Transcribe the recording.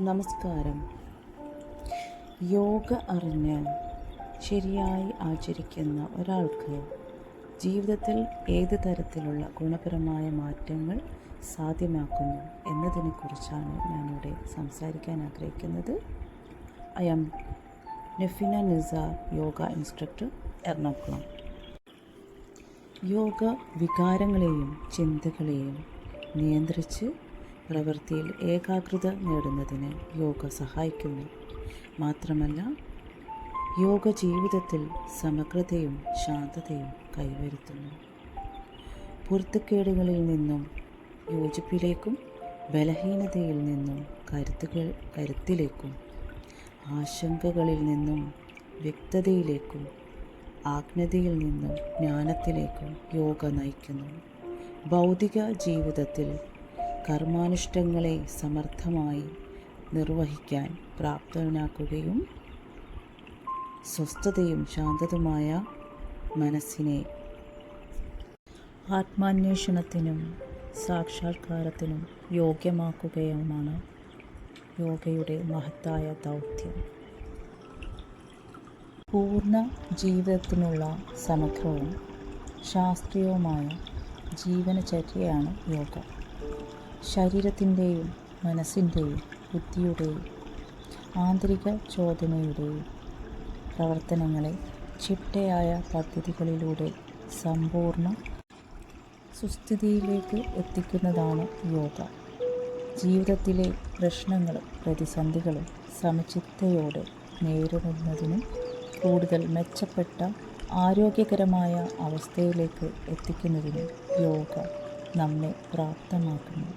നമസ്കാരം. യോഗ അറിഞ്ഞ് ശരിയായി ആചരിക്കുന്ന ഒരാൾക്ക് ജീവിതത്തിൽ ഏത് തരത്തിലുള്ള ഗുണപരമായ മാറ്റങ്ങൾ സാധ്യമാക്കുന്നു എന്നതിനെക്കുറിച്ചാണ് ഞാനിവിടെ സംസാരിക്കാൻ ആഗ്രഹിക്കുന്നത്. I am Nafeena Nisar, yoga instructor, Ernakulam. Yoga വികാരങ്ങളെയും ചിന്തകളെയും നിയന്ത്രിച്ച് പ്രവൃത്തിയിൽ ഏകാഗ്രത നേടുന്നതിന് യോഗ സഹായിക്കുന്നു. മാത്രമല്ല, യോഗ ജീവിതത്തിൽ സമഗ്രതയും ശാന്തതയും കൈവരുത്തുന്നു. പൊരുത്തക്കേടുകളിൽ നിന്നും യോജിപ്പിലേക്കും ബലഹീനതയിൽ നിന്നും കരുത്തിലേക്കും ആശങ്കകളിൽ നിന്നും വ്യക്തതയിലേക്കും ആജ്ഞതയിൽ നിന്നും ജ്ഞാനത്തിലേക്കും യോഗ നയിക്കുന്നു. ഭൗതിക ജീവിതത്തിൽ കർമാനുഷ്ഠങ്ങളെ സമർത്ഥമായി നിർവഹിക്കാൻ പ്രാപ്തനാക്കുകയും സ്വസ്ഥതയും ശാന്തതുമായ മനസ്സിനെ ആത്മാന്വേഷണത്തിനും സാക്ഷാത്കാരത്തിനും യോഗ്യമാക്കുകയുമാണ് യോഗയുടെ മഹത്തായ ദൗത്യം. പൂർണ്ണ ജീവിതത്തിനുള്ള സമഗ്രവും ശാസ്ത്രീയവുമായ ജീവനചര്യയാണ് യോഗ. ശരീരത്തിൻ്റെയും മനസ്സിൻ്റെയും ബുദ്ധിയുടെയും ആന്തരിക ചോദനയുടെയും പ്രവർത്തനങ്ങളെ ചിട്ടയായ പദ്ധതികളിലൂടെ സമ്പൂർണ്ണ സുസ്ഥിതിയിലേക്ക് എത്തിക്കുന്നതാണ് യോഗ. ജീവിതത്തിലെ പ്രശ്നങ്ങളും പ്രതിസന്ധികളും സമചിത്തതയോടെ നേരിടുന്നതിനും കൂടുതൽ മെച്ചപ്പെട്ട ആരോഗ്യകരമായ അവസ്ഥയിലേക്ക് എത്തിക്കുന്നതിനും യോഗ നമ്മെ പ്രാപ്തമാക്കുന്നു.